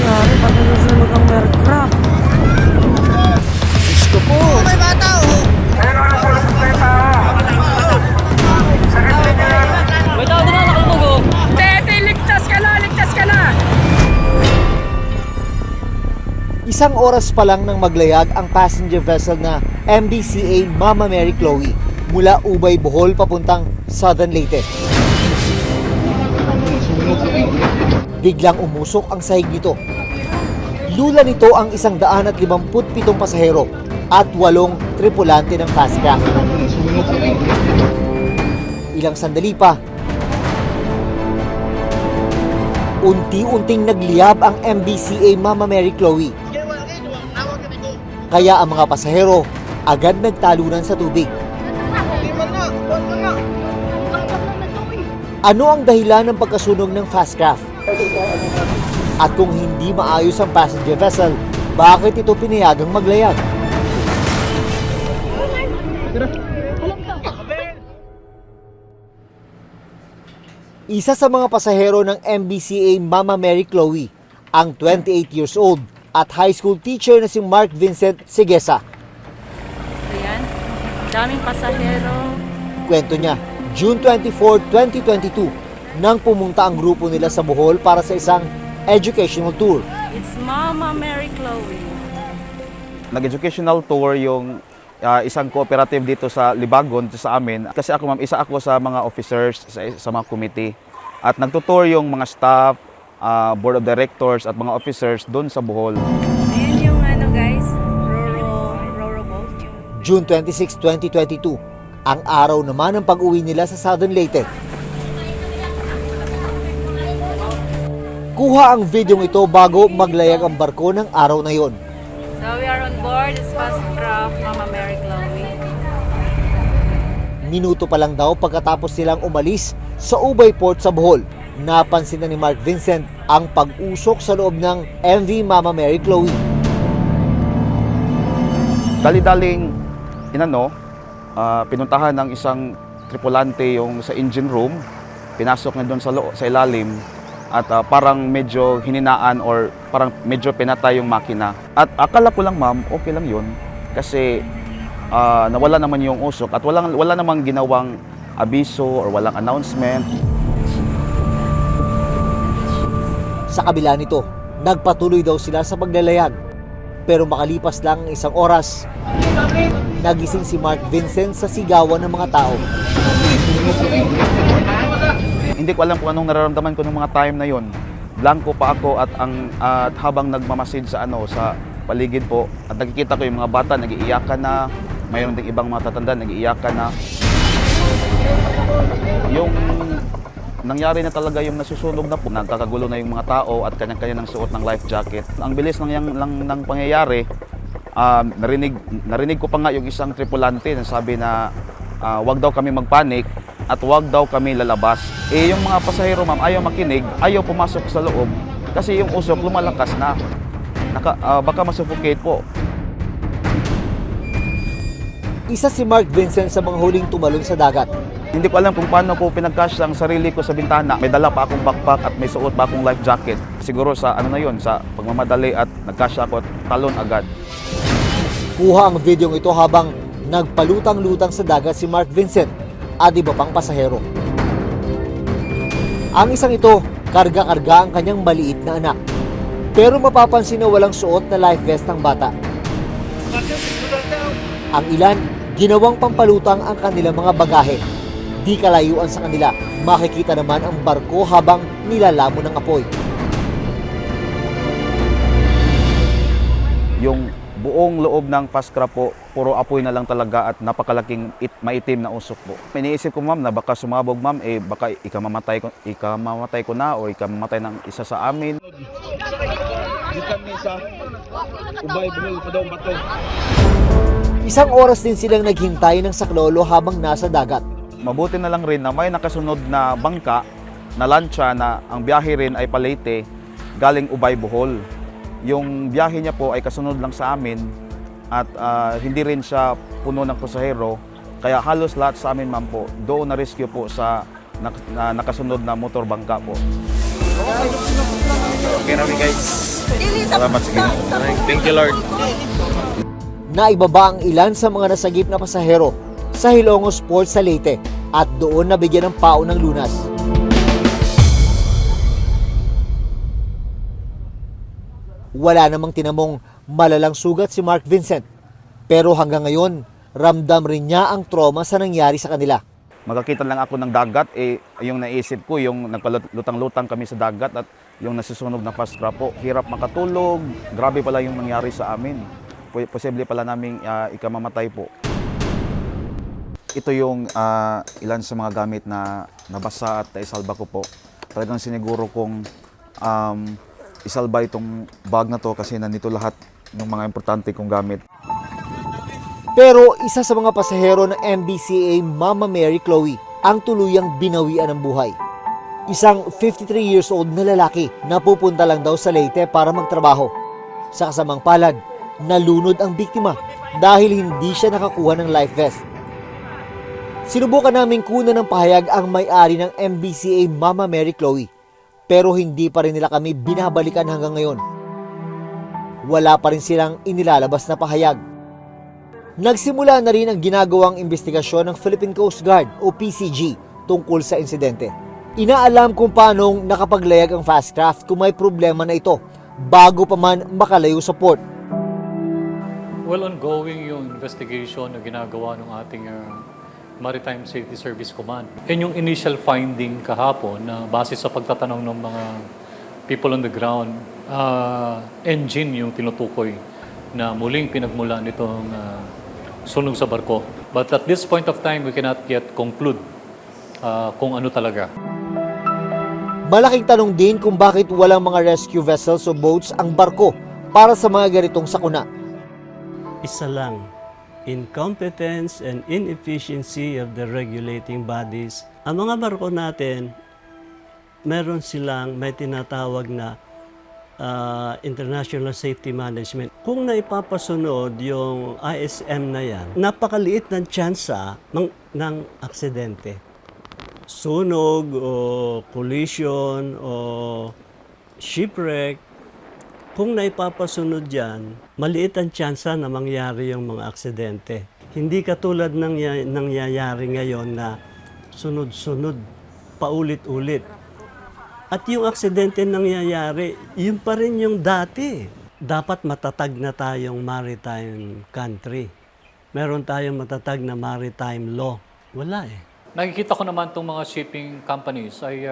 nangyari? Ba't nasusunog ang aircraft? Gusto po. May bata oh. May tao doon na nakalubog oh. Tete, ligtas ka na! Ligtas ka na! Isang oras pa lang nang maglayag ang passenger vessel na MBCA Mama Mary Chloe mula Ubay, Bohol papuntang Southern Leyte. Biglang umusok ang sahig nito. Lula nito ang 157 pasahero at 8 tripulante ng fast craft. Ilang sandali pa, unti-unting nagliyab ang MBCA Mama Mary Chloe. Kaya ang mga pasahero agad nagtalunan sa tubig. Ano ang dahilan ng pagkasunog ng fast craft? At kung hindi maayos ang passenger vessel, bakit ito pinayagang maglayag? Isa sa mga pasahero ng MBCA Mama Mary Chloe, ang 28 years old at high school teacher na si Mark Vincent Sigesa. Ayan, daming pasahero. Kwento niya, June 24, 2022, nang pumunta ang grupo nila sa Bohol para sa isang educational tour. It's Mama Mary Chloe. Nag-educational tour yung isang cooperative dito sa Libagon, sa amin. Kasi ako ma'am, isa ako sa mga officers, sa mga committee. At nagtutour yung mga staff, board of directors at mga officers doon sa Bohol. Ayan yung ano guys, Roro boat. June 26, 2022, ang araw naman ng pag-uwi nila sa Southern Leyte. Kuha ang videong ito bago maglayag ang barko ng araw na yon. So we are on board this fast craft Mama Mary Chloe. Minuto pa lang daw pagkatapos silang umalis sa Ubay Port sa Bohol, napansin na ni Mark Vincent ang pag-usok sa loob ng MV Mama Mary Chloe. Dali-daling pinuntahan ng isang tripulante yung sa engine room, pinasok niya doon sa ilalim at parang medyo hininaan or parang medyo pinatay yung makina. At akala ko lang ma'am, okay lang yun kasi nawala naman yung usok at wala namang ginawang abiso or walang announcement. Sa kabila nito, nagpatuloy daw sila sa paglalayag. Pero makalipas lang ang isang oras, nagising si Mark Vincent sa sigawan ng mga tao. Hindi ko alam kung anong nararamdaman ko ng mga time na yon. Blanco pa ako at habang nagmamasid sa paligid po at nakikita ko yung mga bata nag-iiyakan na, mayroon ding ibang mga tatanda nag-iiyakan na. Yung nangyari na talaga yung nasusunog na po, nagkakagulo na yung mga tao at kanya-kanya ng suot ng life jacket. Ang bilis ng pangyayari, narinig ko pa nga yung isang tripulante na sabi na wag daw kami magpanik at wag daw kami lalabas. Yung mga pasahero ma'am ayaw makinig, ayaw pumasok sa loob kasi yung usok lumalakas na. Baka masuffocate po. Isa si Mark Vincent sa mga huling tumalon sa dagat. Hindi ko alam kung paano ko pinag-cash ang sarili ko sa bintana. May dala pa akong backpack at may suot pa akong life jacket. Siguro sa sa pagmamadali at nag-cash ako at talon agad. Kuha ang videong ito habang nagpalutang-lutang sa dagat si Mark Vincent at iba pang pasahero. Ang isang ito, karga-karga ang kanyang maliit na anak. Pero mapapansin na walang suot na life vest ang bata. Ang ilan, ginawang pampalutang ang kanilang mga bagahe. Di kalayuan sa kanila, makikita naman ang barko habang nilalamon ng apoy. Yung buong loob ng fast craft po, puro apoy na lang talaga at napakalaking maitim na usok po. Iniisip ko ma'am na baka sumabog ma'am, baka ikamamatay ko na o ikamamatay ng isa sa amin. Isang oras din silang naghintay ng saklolo habang nasa dagat. Mabuti na lang rin na may nakasunod na bangka na lancha na ang biyahe rin ay Leyte galing Ubay, Bohol. Yung biyahe niya po ay kasunod lang sa amin at hindi rin siya puno ng pasahero. Kaya halos lahat sa amin ma'am po, doon na-rescue po sa nakasunod na motor bangka po. Okay na guys. Salamat sa Ginoo. Thank you Lord. Naibaba ang ilan sa mga nasagip na pasahero sa Hilongos Port sa Leyte at doon nabigyan ng paon ng lunas. Wala namang tinamong malalang sugat si Mark Vincent, pero hanggang ngayon, ramdam rin niya ang trauma sa nangyari sa kanila. Magkakita lang ako ng dagat, yung naisip ko, yung nagpalutang-lutang kami sa dagat at yung nasusunog na fast trap po. Hirap makatulog, grabe pala yung nangyari sa amin. Posible pala namin ikamamatay po. Ito yung ilan sa mga gamit na nabasa at naisalba ko po. Talagang siniguro kong isalba itong bag na to kasi nandito lahat ng mga importante kong gamit. Pero isa sa mga pasahero ng MBCA Mama Mary Chloe ang tuluyang binawian ng buhay. Isang 53 years old na lalaki na pupunta lang daw sa Leyte para magtrabaho. Sa kasamang palad, nalunod ang biktima dahil hindi siya nakakuha ng life vest. Sinubukan naming kunan ng pahayag ang may-ari ng MBCA Mama Mary Chloe, pero hindi pa rin nila kami binabalikan hanggang ngayon. Wala pa rin silang inilalabas na pahayag. Nagsimula na rin ang ginagawang investigasyon ng Philippine Coast Guard o PCG tungkol sa insidente. Inaalam kung paanong nakapaglayag ang fast craft kung may problema na ito bago pa man makalayo sa port. Well, ongoing yung investigation na ginagawa ng ating Maritime Safety Service Command. And yung initial finding kahapon na base sa pagtatanong ng mga people on the ground, engine yung tinutukoy na muling pinagmulan nitong sunog sa barko. But at this point of time, we cannot yet conclude kung ano talaga. Malaking tanong din kung bakit walang mga rescue vessels o boats ang barko para sa mga ganitong sakuna. Isa lang, incompetence and inefficiency of the regulating bodies. Ang mga barko natin, meron silang may tinatawag na International Safety Management. Kung naipapasunod yung ISM na yan, napakaliit ng tsansa ng aksidente. Sunog o collision o shipwreck, kung naipapasunod yan, maliit ang tsansa na mangyari yung mga aksidente. Hindi katulad ng nangyayari ngayon na sunod-sunod, paulit-ulit. At yung aksidente nangyayari, yun pa rin yung dati. Dapat matatag na tayong maritime country. Meron tayong matatag na maritime law. Wala eh. Nakikita ko naman itong mga shipping companies ay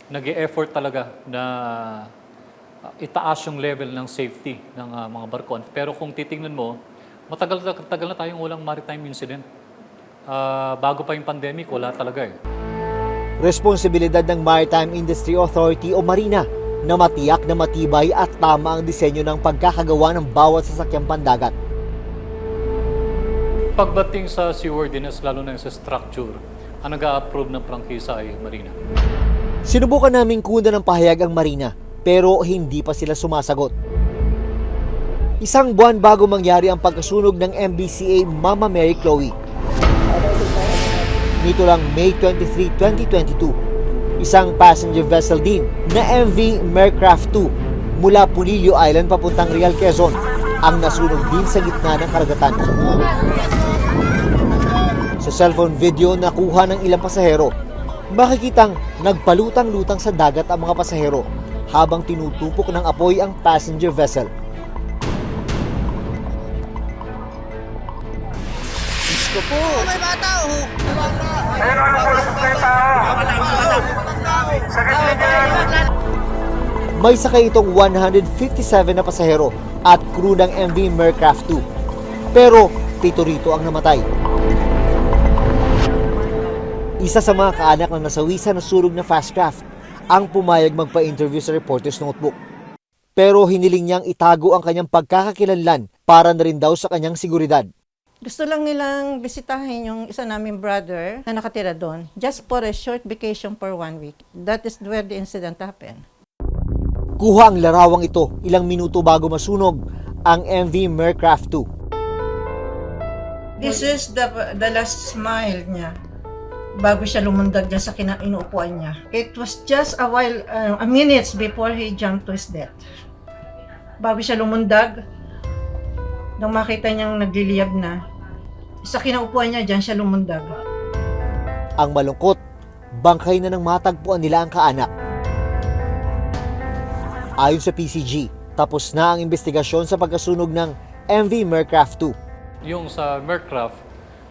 nag-e-effort talaga na itaas yung level ng safety ng mga barko. Pero kung titingnan mo, matagal na tayong walang maritime incident. Bago pa yung pandemic, wala talaga eh. Responsibilidad ng Maritime Industry Authority o Marina na matiyak na matibay at tama ang disenyo ng pagkakagawa ng bawat sasakyang pandagat. Pagdating sa seaworthiness, lalo na sa structure, ang nag-a-approve ng prangkisa ay Marina. Sinubukan naming kunan ng pahayag ang Marina, pero hindi pa sila sumasagot. Isang buwan bago mangyari ang pagkasunog ng MBCA Mama Mary Chloe. Nito lang May 23, 2022, isang passenger vessel din na MV Mercraft 2 mula Pulilio Island papuntang Real Quezon ang nasunog din sa gitna ng karagatan. Sa cellphone video na kuha ng ilang pasahero, makikitang nagpalutang-lutang sa dagat ang mga pasahero habang tinutupok ng apoy ang passenger vessel. Gusto po! May bata! May sakay itong 157 na pasahero at crew ng MV Mercraft 2. Pero 7 rito ang namatay. Isa sa mga kaanak ng nasawi sa nasunog na fast craft ang pumayag magpa-interview sa Reporter's Notebook. Pero hiniling niyang itago ang kanyang pagkakakilanlan para na rin daw sa kanyang seguridad. Gusto lang nilang bisitahin yung isa naming brother na nakatira doon just for a short vacation for 1 week. That is where the incident happened. Kuha ang larawang ito ilang minuto bago masunog ang MV Mercraft 2. This is the last smile niya. bago siya lumundag dyan sa inuupuan niya. It was just a minutes before he jumped to his death. Bago siya lumundag, nung makita niyang nagliliyab na, sa kinaupuan niya, dyan siya lumundag. Ang malungkot, bangkay na ng matagpuan nila ang kaanak. Ayon sa PCG, tapos na ang investigasyon sa pagkasunog ng MV Mercraft 2. Yung sa Mercraft,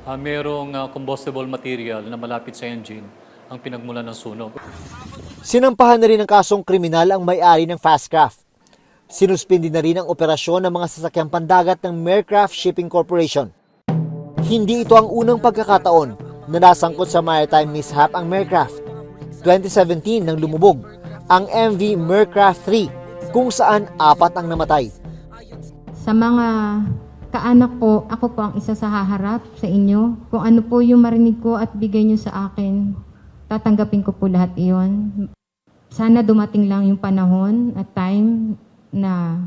merong combustible material na malapit sa engine ang pinagmulan ng sunog. Sinampahan na rin ng kasong kriminal ang may-ari ng Fastcraft. Sinuspindi na rin ang operasyon ng mga sasakyang pandagat ng Mercraft Shipping Corporation. Hindi ito ang unang pagkakataon na nasangkot sa maritime mishap ang Mercraft. 2017 nang lumubog ang MV Mercraft 3 kung saan 4 ang namatay. Sa mga kaanak po, ako po ang isa sa haharap sa inyo. Kung ano po yung marinig ko at bigay nyo sa akin, tatanggapin ko po lahat iyon. Sana dumating lang yung panahon at time na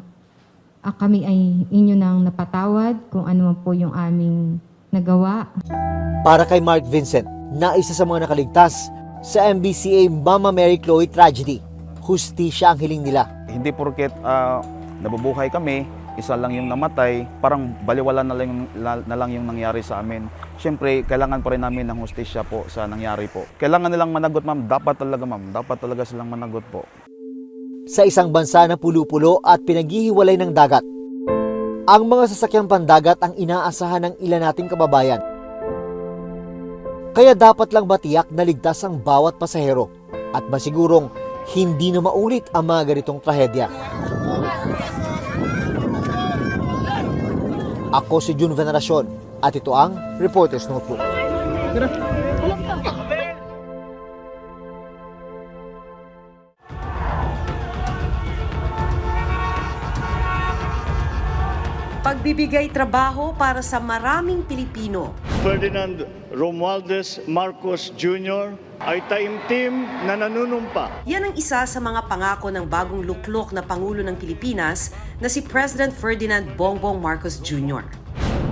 kami ay inyo nang napatawad kung ano man po yung aming nagawa. Para kay Mark Vincent, na isa sa mga nakaligtas sa MBCA Mama Mary Chloe tragedy, hustisya ang hiling nila. Hindi porket nabubuhay kami, isa lang yung namatay, parang baliwala na lang yung nangyari sa amin. Siyempre, kailangan pa rin namin ng hustisya po sa nangyari po. Kailangan nilang managot, ma'am. Dapat talaga silang managot po. Sa isang bansa na pulo-pulo at pinaghihiwalay ng dagat, ang mga sasakyang pandagat ang inaasahan ng ilan nating kababayan. Kaya dapat lang batiyak na ligtas ang bawat pasahero at masigurong hindi na maulit ang mga ganitong trahedya. Ako si Jun Veneracion at ito ang Reporter's Notebook. Pagbibigay trabaho para sa maraming Pilipino. Ferdinand Romualdez Marcos Jr. ay taimtim na nanunumpa. Yan ang isa sa mga pangako ng bagong luklok na Pangulo ng Pilipinas na si President Ferdinand Bongbong Marcos Jr.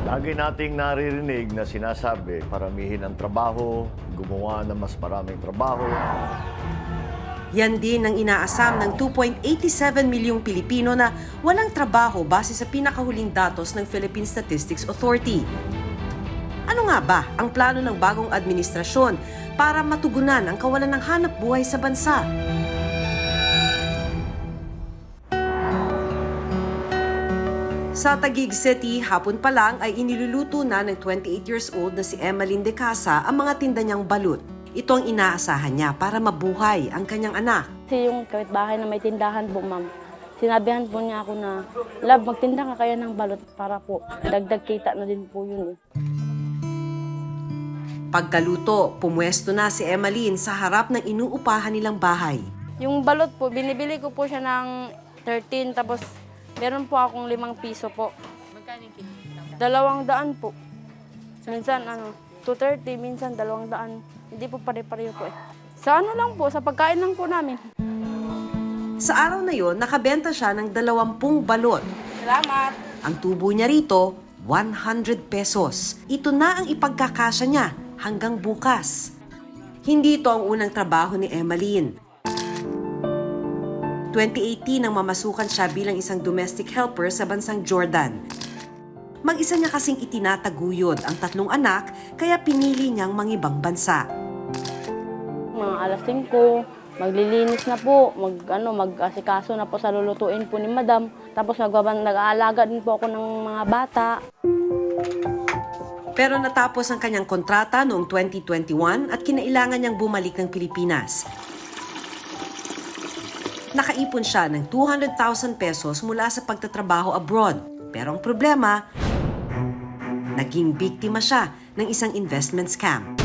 Lagi nating naririnig na sinasabi, paramihin ang trabaho, gumawa ng mas maraming trabaho. Yan din ang inaasam ng 2.87 milyong Pilipino na walang trabaho base sa pinakahuling datos ng Philippine Statistics Authority. Ano nga ba ang plano ng bagong administrasyon para matugunan ang kawalan ng hanap buhay sa bansa? Sa Taguig City, hapon pa lang ay iniluluto na ng 28 years old na si Emmeline De Casa ang mga tinda niyang balut. Ito ang inaasahan niya para mabuhay ang kanyang anak. Kasi yung kapitbahay na may tindahan po, ma'am, sinabihan po niya ako na, love, magtinda ka kaya ng balot para po dagdag kita na din po yun. Pagkaluto, pumwesto na si Emmeline sa harap ng inuupahan nilang bahay. Yung balot po, binibili ko po siya ng 13, tapos meron po akong 5 piso po. Magkano yung kilo? 200 po. Minsan 230, minsan 200. Hindi po pare-pareho po eh. Sa ano lang po, sa pagkain lang po namin. Sa araw na yon, nakabenta siya ng 20 balot. Salamat! Ang tubo niya rito, 100 pesos. Ito na ang ipagkakasya niya hanggang bukas. Hindi ito ang unang trabaho ni Emmeline. 2018 nang mamasukan siya bilang isang domestic helper sa bansang Jordan. Mag-isa niya kasing itinataguyod ang 3 anak, kaya pinili niyang mangibang bansa. Mga alas 5, maglilinis na po, mag-asikaso na po sa lulutuin po ni Madam. Tapos nag-aalaga din po ako ng mga bata. Pero natapos ang kanyang kontrata noong 2021 at kinailangan niyang bumalik ng Pilipinas. Nakaipon siya ng 200,000 pesos mula sa pagtatrabaho abroad. Pero ang problema, naging biktima siya ng isang investment scam.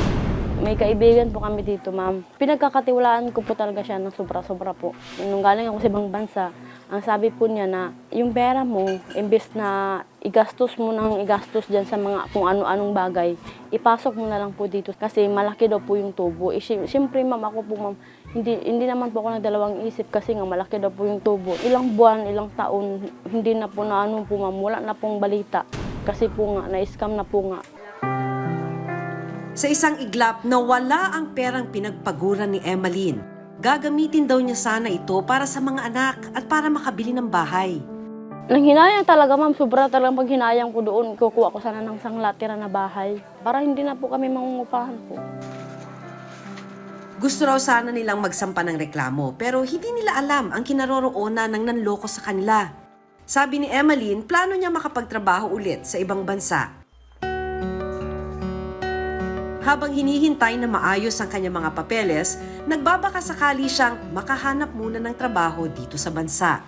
May kaibigan po kami dito, ma'am. Pinagkakatiwalaan ko po talaga siya ng sobra-sobra po. Nung galing ako sa ibang bansa, ang sabi po niya na yung pera mo, imbes na igastos mo nang igastos dyan sa mga kung ano-anong bagay, ipasok mo na lang po dito kasi malaki daw po yung tubo. Siyempre, ma'am, ako po, ma'am, hindi naman po ako nagdalawang isip kasi nga malaki daw po yung tubo. Ilang buwan, ilang taon, hindi na po na ano po, ma'am, wala na pong balita kasi po nga, na-scam na po nga. Sa isang iglap, nawala ang perang pinagpaguran ni Emmeline. Gagamitin daw niya sana ito para sa mga anak at para makabili ng bahay. Nanghinayang talaga, ma'am. Sobra talagang paghinayang ko doon. Kukuha ko sana ng sanglatira na bahay. Para hindi na po kami mangungupahan po. Gusto raw sana nilang magsampa ng reklamo pero hindi nila alam ang kinaroroonan ng nanloko sa kanila. Sabi ni Emmeline, plano niya makapagtrabaho ulit sa ibang bansa. Habang hinihintay na maayos ang kanyang mga papeles, nagbabaka sakali siyang makahanap muna ng trabaho dito sa bansa.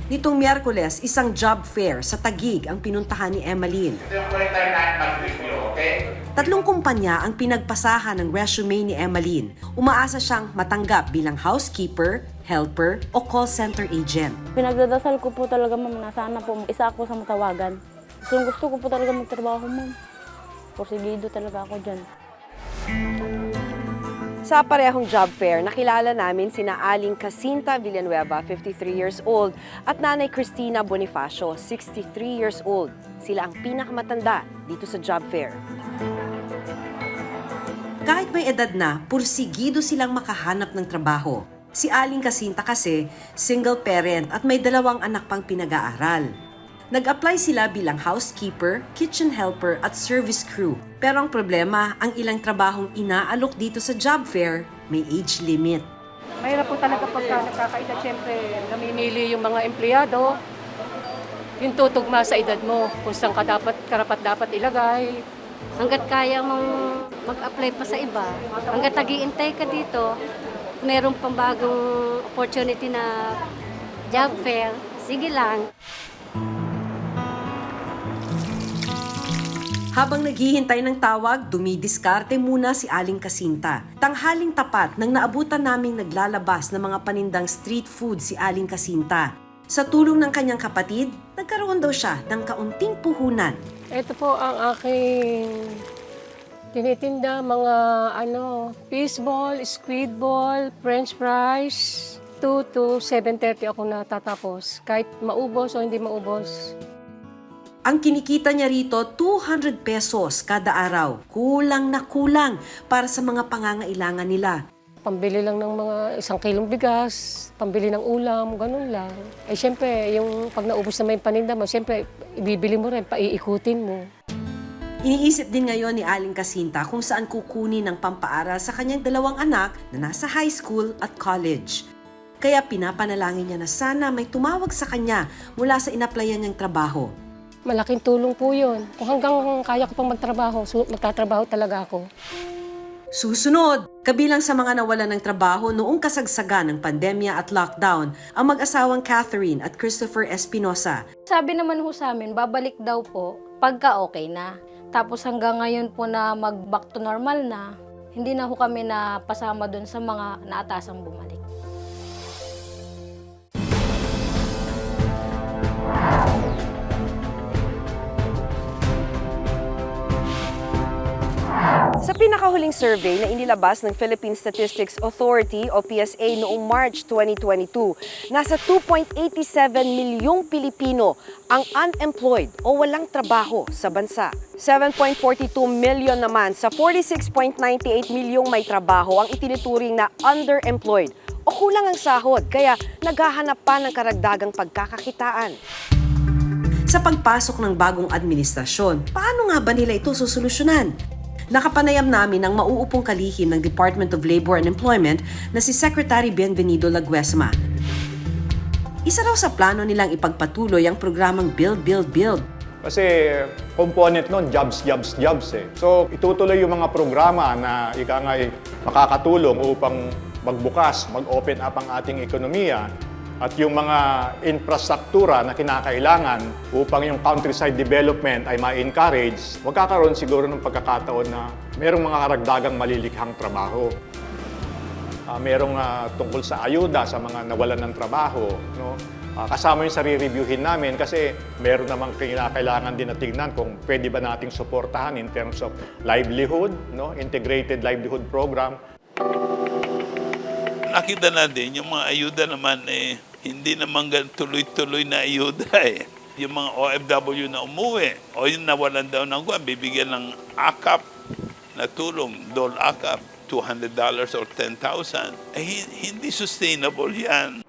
Nitong Miyerkules, isang job fair sa Taguig ang pinuntahan ni Emmeline. 3 kumpanya ang pinagpasahan ng resume ni Emmeline. Umaasa siyang matanggap bilang housekeeper, helper o call center agent. Pinagdadasal ko po talaga, ma'am, na sana po isa ako sa matawagan. Gusto ko po talaga magtrabaho, ma'am. Porsigido talaga ako dyan. Sa parehong job fair, nakilala namin sina Aling Casinta Villanueva, 53 years old, at Nanay Cristina Bonifacio, 63 years old. Sila ang pinakamatanda dito sa job fair. Kahit may edad na, pursigido silang makahanap ng trabaho. Si Aling Casinta kasi, single parent at may 2 anak pang pinag-aaral. Nag-apply sila bilang housekeeper, kitchen helper at service crew. Pero ang problema, ang ilang trabahong inaalok dito sa job fair, may age limit. Mahirap po talaga pagka nakakaedad. Siyempre, namimili yung mga empleyado. Yung tutugma sa edad mo, kung saan ka karapat-dapat ilagay. Hanggat kaya mong mag-apply pa sa iba, hanggat nag-iintay ka dito, meron pang bagong opportunity na job fair, sige lang. Habang naghihintay ng tawag, dumidiskarte muna si Aling Casinta. Tanghaling tapat nang naabutan naming naglalabas ng mga panindang street food si Aling Casinta. Sa tulong ng kanyang kapatid, nagkaroon daw siya ng kaunting puhunan. Ito po ang aking tinitinda, mga fish ball, squid ball, french fries. 2 to 7:30 ako natatapos, kahit maubos o hindi maubos. Ang kinikita niya rito, 200 pesos kada araw. Kulang na kulang para sa mga pangangailangan nila. Pambili lang ng mga 1 kilong bigas, pambili ng ulam, ganun lang. Eh siyempre, yung pag naubos na may paninda mo, siyempre, ibibili mo rin, paiikutin mo. Iniisip din ngayon ni Aling Casinta kung saan kukunin ang pampaaral sa kanyang 2 anak na nasa high school at college. Kaya pinapanalangin niya na sana may tumawag sa kanya mula sa inaplayan niyang trabaho. Malaking tulong po yun. Kung hanggang kaya ko pang magtrabaho, magtatrabaho talaga ako. Susunod, kabilang sa mga nawalan ng trabaho noong kasagsagan ng pandemya at lockdown, ang mag-asawang Catherine at Christopher Espinosa. Sabi naman ho sa amin, babalik daw po pagka okay na. Tapos hanggang ngayon po na mag-back to normal na, hindi na ho kami napasama doon sa mga naatasang bumalik. Sa pinakahuling survey na inilabas ng Philippine Statistics Authority o PSA noong March 2022, nasa 2.87 milyong Pilipino ang unemployed o walang trabaho sa bansa. 7.42 million naman sa 46.98 milyong may trabaho ang itinuturing na underemployed o kulang ang sahod kaya naghahanap pa ng karagdagang pagkakakitaan. Sa pagpasok ng bagong administrasyon, paano nga ba nila ito susolusyonan? Nakapanayam namin ang mauupong kalihim ng Department of Labor and Employment na si Secretary Bienvenido Laguesma. Isa raw sa plano nilang ipagpatuloy ang programang Build, Build, Build. Kasi component nun, jobs eh. So itutuloy yung mga programa na makakatulong upang magbukas, mag-open up ang ating ekonomiya at yung mga infrastruktura na kinakailangan upang yung countryside development ay ma-encourage, magkakaroon siguro ng pagkakataon na merong mga karagdagang malilikhang trabaho. Merong tungkol sa ayuda sa mga nawalan ng trabaho. No? Kasama yung re-reviewin namin kasi meron namang kinakailangan din na tignan kung pwede ba nating suportahan in terms of livelihood, no? Integrated livelihood program. Nakita natin yung mga ayuda naman hindi naman tuloy-tuloy na ayuda eh. Yung mga OFW na umuwi o yung nawalan daw ng kuwan, bibigyan ng AKAP na tulong, dole AKAP, $200 or $10,000. Hindi sustainable yan.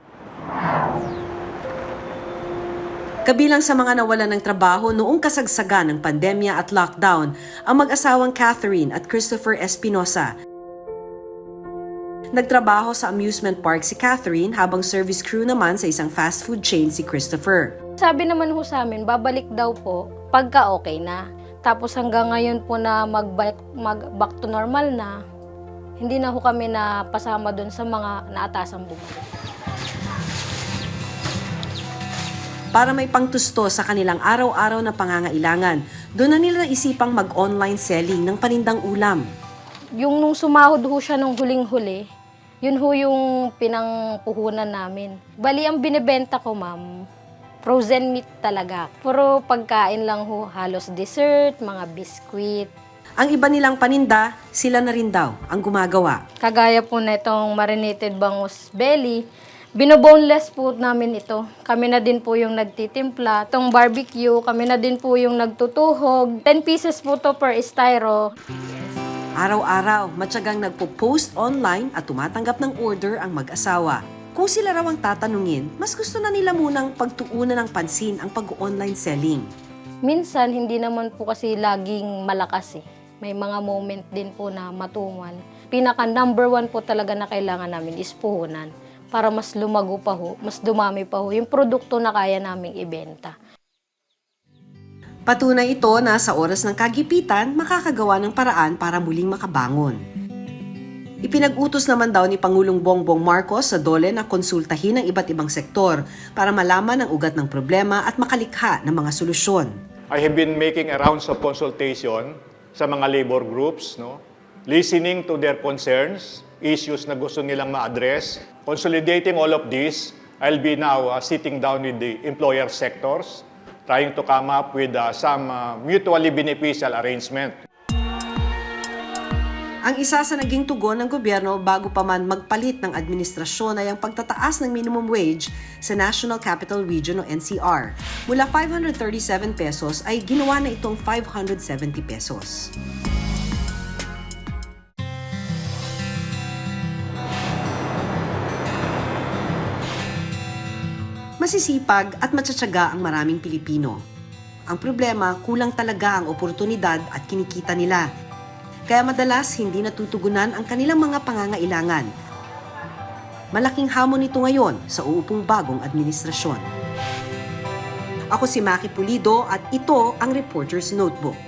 Kabilang sa mga nawalan ng trabaho noong kasagsagan ng pandemya at lockdown, ang mag-asawang Catherine at Christopher Espinosa. Nagtrabaho sa amusement park si Catherine habang service crew naman sa isang fast food chain si Christopher. Sabi naman ho sa amin, babalik daw po pagka okay na. Tapos hanggang ngayon po na mag-back to normal na, hindi na ho kami napasama doon sa mga naatasang bumalik. Para may pangtusto sa kanilang araw-araw na pangangailangan, doon na nila isipang mag-online selling ng panindang ulam. Yung nung sumahod ho siya nung huling-huli, yun ho yung pinangpuhunan namin. Bali, ang binibenta ko, ma'am, frozen meat talaga. Puro pagkain lang ho, halos dessert, mga biskwit. Ang iba nilang paninda, sila na rin daw ang gumagawa. Kagaya po na itong marinated bangus belly, binoboneless po namin ito. Kami na din po yung nagtitimpla. Itong barbecue, kami na din po yung nagtutuhog. 10 pieces po to per styro. Araw-araw, matyagang nagpo-post online at tumatanggap ng order ang mag-asawa. Kung sila raw ang tatanungin, mas gusto na nila munang pagtuunan ng pansin ang pag-online selling. Minsan, hindi naman po kasi laging malakas eh. May mga moment din po na matumal. Pinaka number 1 po talaga na kailangan namin is puhunan para mas lumago pa ho, mas dumami pa ho yung produkto na kaya naming ibenta. Patunay ito na sa oras ng kagipitan, makakagawa ng paraan para muling makabangon. Ipinag-utos naman daw ni Pangulong Bongbong Marcos sa DOLE na konsultahin ang iba't ibang sektor para malaman ang ugat ng problema at makalikha ng mga solusyon. I have been making a rounds of consultation sa mga labor groups, listening to their concerns, issues na gusto nilang ma-address. Consolidating all of this, I'll be now sitting down with the employer sectors, trying to come up with some mutually beneficial arrangement. Ang isa sa naging tugon ng gobyerno bago pa man magpalit ng administrasyon ay ang pagtataas ng minimum wage sa National Capital Region o NCR. Mula 537 pesos ay ginawa na itong 570 pesos. Masisipag at matsatsaga ang maraming Pilipino. Ang problema, kulang talaga ang oportunidad at kinikita nila. Kaya madalas hindi natutugunan ang kanilang mga pangangailangan. Malaking hamon ito ngayon sa uupong bagong administrasyon. Ako si Maki Pulido at ito ang Reporter's Notebook.